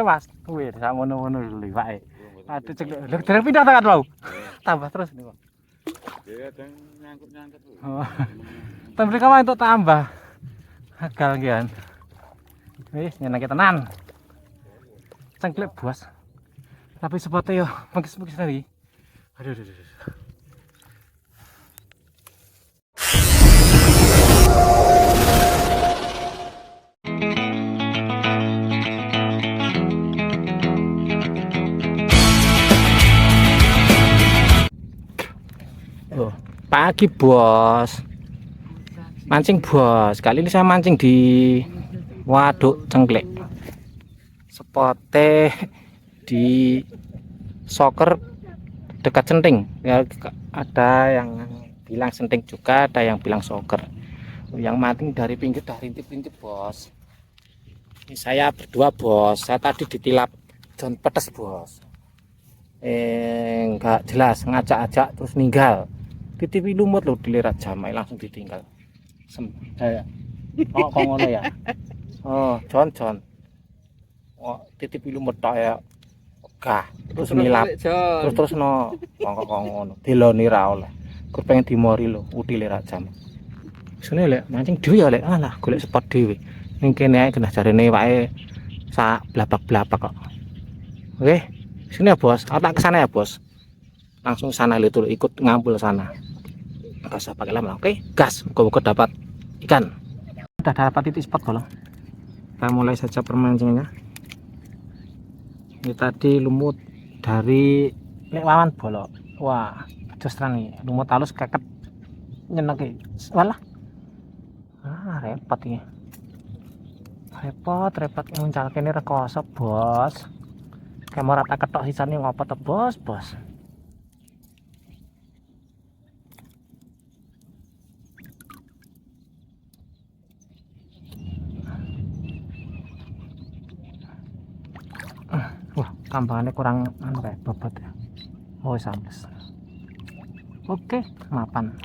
Mas, kuwi sak ngono-ngono lho wae. Aduh cek lho dereng pindah tekan mau. Tambah terus nih, Pak. Ya kadang nyangkut-nyangkut. Oh. Tapi kamu untuk tambah. Gagal kian. Wis nyenengke tenan. Cengklek bos. Tapi sepotnya yo mengkis-mengkis tadi. Aduh, aduh, aduh. Oh, pagi bos. Mancing bos. Kali ini saya mancing di Waduk Cengklek. Spotnya di Soker dekat Senting. Ya, ada yang bilang Senting juga, ada yang bilang Soker. Yang mancing dari pinggir dah rintip-rintip bos. Ini saya berdua bos. Saya tadi ditilap John pedes bos. Enggak jelas ngajak-ajak terus ninggal. Titipi lumut loh dilirat jamai langsung ditinggal. Oh kok ngono ya. Oh John. Oh titipi lumut tok ya. Gah terus nilap. Terus no kok ngono. Diloni ra oleh. Kur pengen dimori lho udile ra jam. Sune lek mancing dhewe ya lek alah golek spot dhewe. Ning kene ae kena jarene wae sak blabak-blabak kok. Oke. Sini ya bos, tak kesana ya bos. Langsung sana itu ikut ngampul sana. Gak usah pakai lama, oke? Gas, moga-moga dapat ikan. Udah dapat titik spot bolong. Kita mulai saja permancingannya. Ini tadi lumut dari Lek Wawan bolok. Wah, jos nih, lumut halus keket nyenengke. Walah. Repot ini. Repot nguncalke ini rekoso, bos. Kayak mau rata ketok sisanya ngopo to, bos. Wah, tambahannya kurang kayak bobot ya. Oh, sampai. Oke, mapan.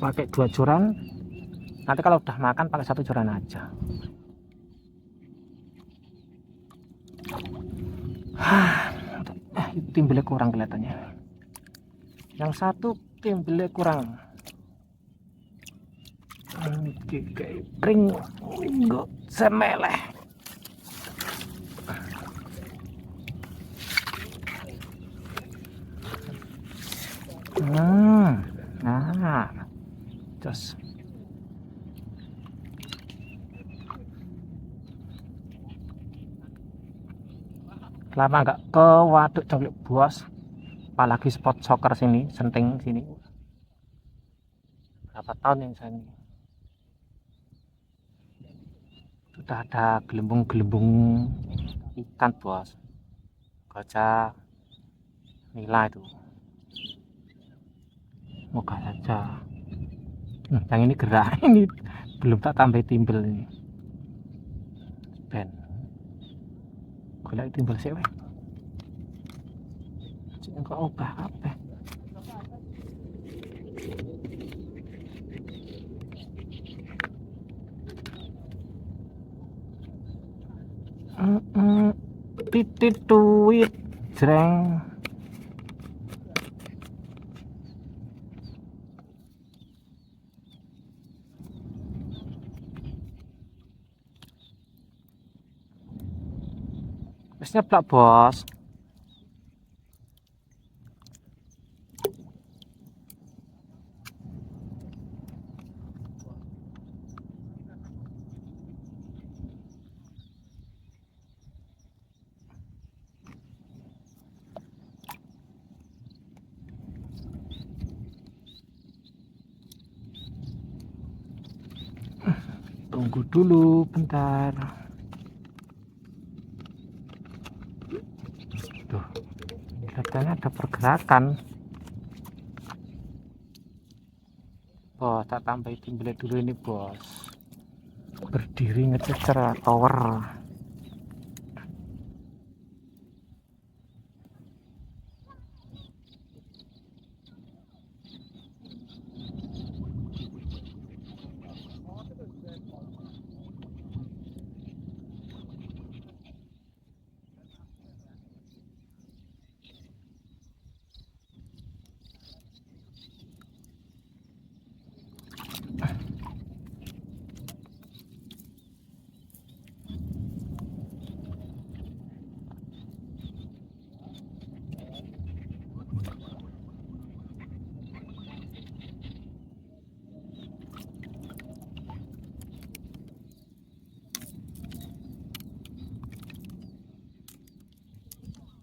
Pakai 2 joran. Nanti kalau udah makan pakai 1 joran aja. Timbelnya kurang kelihatannya. Yang satu timbelnya kurang. Ring enggak semeleh. Terus lama enggak ke Waduk Cengklek bos, apalagi spot soccer sini, Senting sini. Berapa tahun yang saya ini sudah ada gelembung-gelembung ikan bos, baca nila itu. Moga saja. Yang ini gerak ini belum tak tambah timbel ini. Ben. Golek timbel sik wae. Cek kok obah kabeh. Titit duit jreng. Wis nyeblak bos. Tunggu dulu bentar. Tuh, kelihatannya ada pergerakan. Bos, tak tambah timbel dulu ini bos. Berdiri ngececer tower.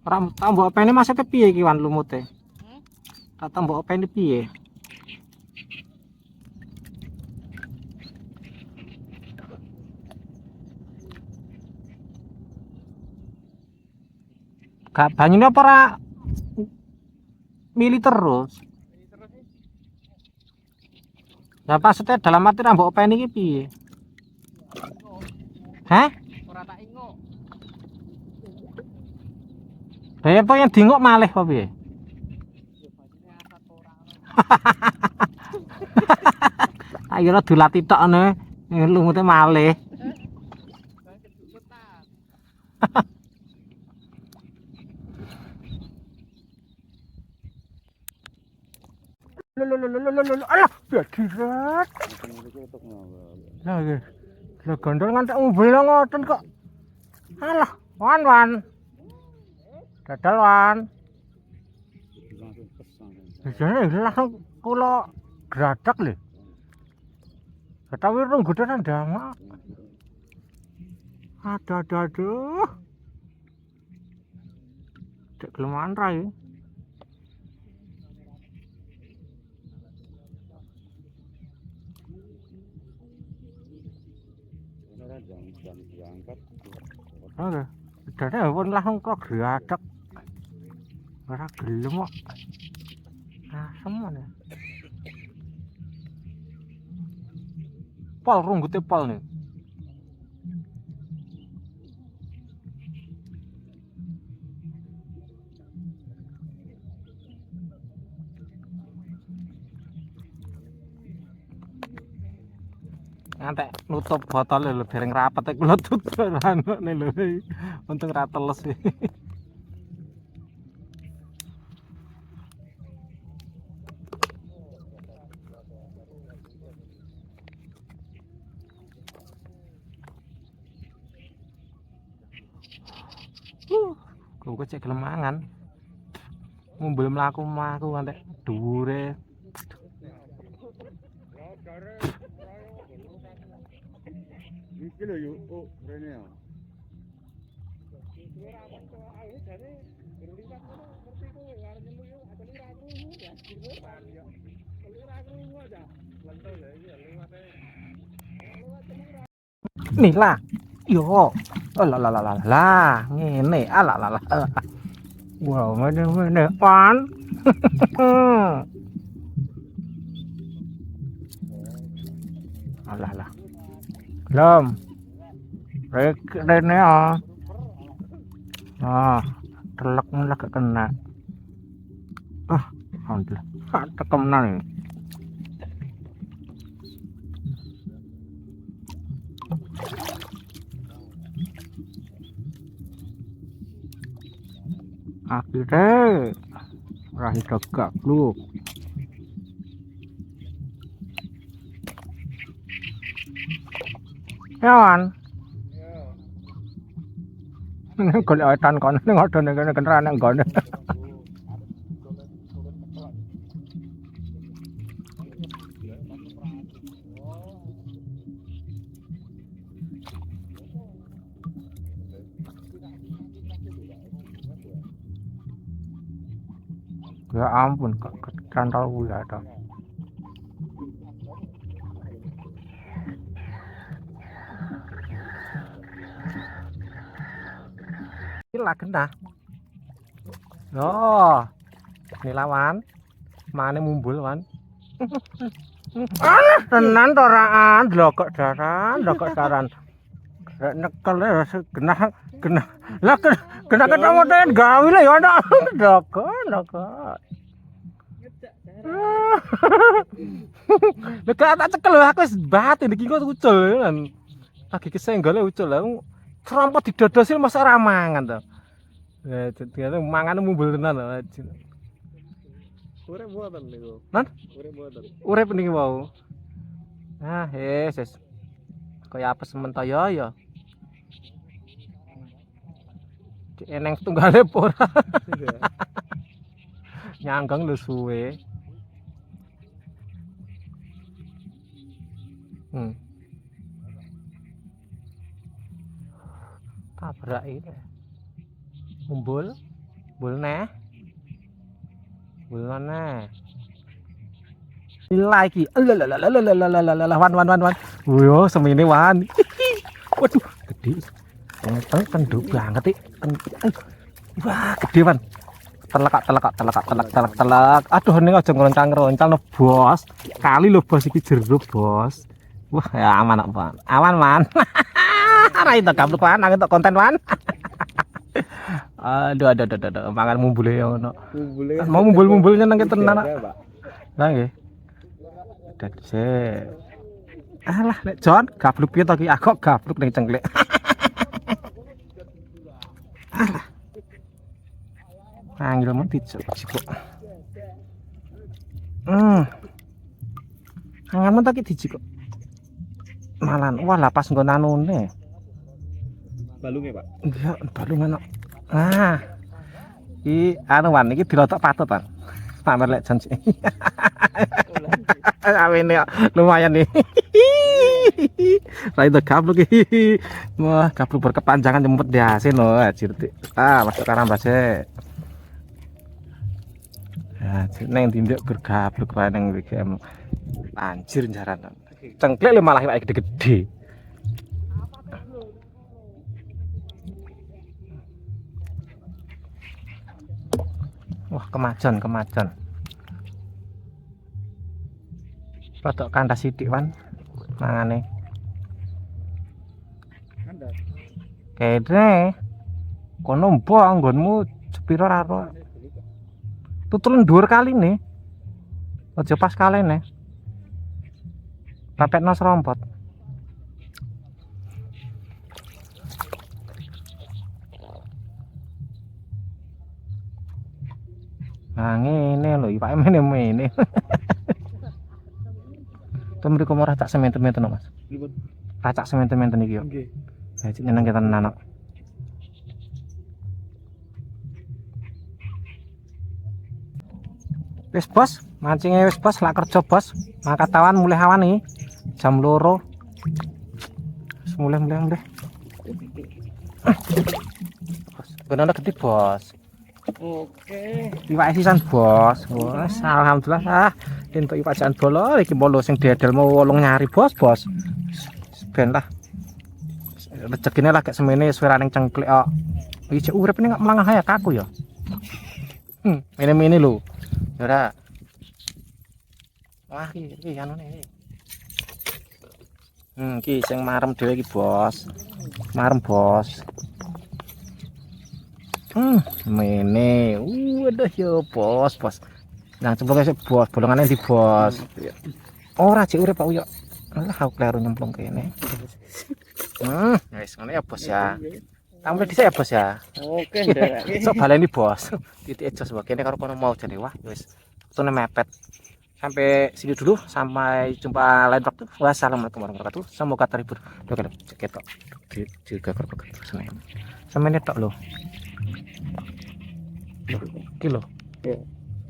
Ora tak mbok openi maksudnya piye iki wan lumute? Tak mbok openi piye? Gak banyune apa ora mili terus? Ya maksudnya dalam arti ra mbok openi iki piye? Hah? Ora tak ingok. Daya apa yang dingok malih apa piye? Ayo lah dulati tok ngene. Lumute malih. Alah, badirat. Lah iki. Lah gondol ngantek mobil ngoten kok. Alah, wan. Dadal wan. Bijane langsung kula gradak lho. Ketawi rung gudan ndang. Aduh. Cek kelemahan ra iki. Oke, dadane pun langsung kok gradak. Ora gelem kok. Asem mana? Pol runggute pol nih. Ngantek nutup botol lho dereng rapet kula tutup anane lho. Untung ra teles sih. Gue cek kelemangan. Mobil mlaku ngantek dhuwure. Iki lho yuk, oh rene ya. Nih lah. Yo. Oh lah. Ngene. Alah. Wow, ngene pan. Alah. Belum. Rene ya. Telek gak kena. Alhamdulillah. Tekem nang. Akhirnya rahi tegak lu. Yawan. Ini golek etan kono ning odone kene kendaraan nang kono. Ya ampun, kecantol ya toh. Lah kena. Oh. Ini lawan. Mane mumbul wan. Tenan to ra ndlokok daran. Rek nekel kena. Lah kena ketemu ten gawe lah ya ndak. Ndokok. Lek tak cekel aku wis batin iki kok ucul kan. Lagi kesenggole ucul lah. Serampot didodosil masa ora mangan to. Ya ternyata mangane mumbul tenan lho. Urip mboten niku. Nan? Urip mboten. Urip niki wau. Yes. Kaya apes mentaya ya. Eneng tunggale ora. Nyanggang lho suwe. Tabrak ini. Mumbul. Bulne. Bulane. Lagi. Wan. Wih, semene wan. Waduh, gede. Tenduk banget iki. Wah, gede wan. Telak. Aduh, ning aja ngroncang-ngroncang no, Bos. Kali lho Bos iki jero, Bos. Wah, ya aman kok, Man. Aman, Man. Ra itu gablok wan, nang entuk konten wan. Aduh, mangan mumbule ngono. Mau mumbul-mumbulnya nang tenan. Lah nggih. Dadi alah nek Jon gabluk piye to ki aku gabluk ning cengklek. Alah. Panggil men dijok. Angan men to ki dijik kok. Malan wah lah pas nggon anune. Balungnya, Pak. Iya, balungan. Nah. Iki anu wan iki dirotok patut, Bang. Pamer lek Jon. Awene lumayan nih. Ra itu gabluk iki. Wah, gabluk berkepanjangan nyempet diasin lho, jirtik. Masuk karambase. Ya, neng tindak bergabluk wae nang BGM. Anjir jaran. Cengklek lho malah iwake gede-gede. Wah, kemajon. Rodok kandas sithik wan mangane. Kandas. Kene kono mbok anggonmu sepiro karo. Tutulen dhuwur kali nih. Aja pas kalene. Papetno serompot. Nah ngene lho, iwake mene. Mriku mau racak sementen-menten Mas. Racak sementen-menten iki yo. Nggih. Ya cek nang tenan kok. Wis Bos, mancinge wis Bos, lak kerja Bos. Mangkat awan mulai awan iki. Jam 2. Wis mulai. Bos, bener gede Bos. Oke. Iwak sisan Bos. Wes alhamdulillah entuk iwak jan bolo iki bolo sing diedel mau 8 nyari Bos. Ben lah. Rezekine lah gak semene suara ning cengklek kok. Iki cek urip ning melangah ya kaku ya. Ini lho. Ora. Wah iki anune iki. Iki sing marem dhewe iki Bos. Marem Bos. Mene. Waduh yo Bos. Nang cemplungke sik Bos, bolongane di Bos. Ora cek urip Pak Uyo. Lah aku kleru nyemplung kene. Wis ngene ya Bos ya. Tampil dhisik ya Bos ya. Oke, nderek. Sok baleni Bos. Titik jos wae kene karo kono mau jane wah wis. Tune mepet. Sampai sini dulu, sampai jumpa lain waktu. Wassalamualaikum warahmatullahi wabarakatuh. Semoga terhibur. Oke, ketok. Juga kerupuk seneng. Samene tok lho. Iki lho.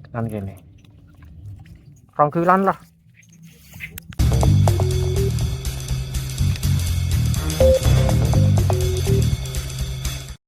Kan kene. 2 kiloan lah.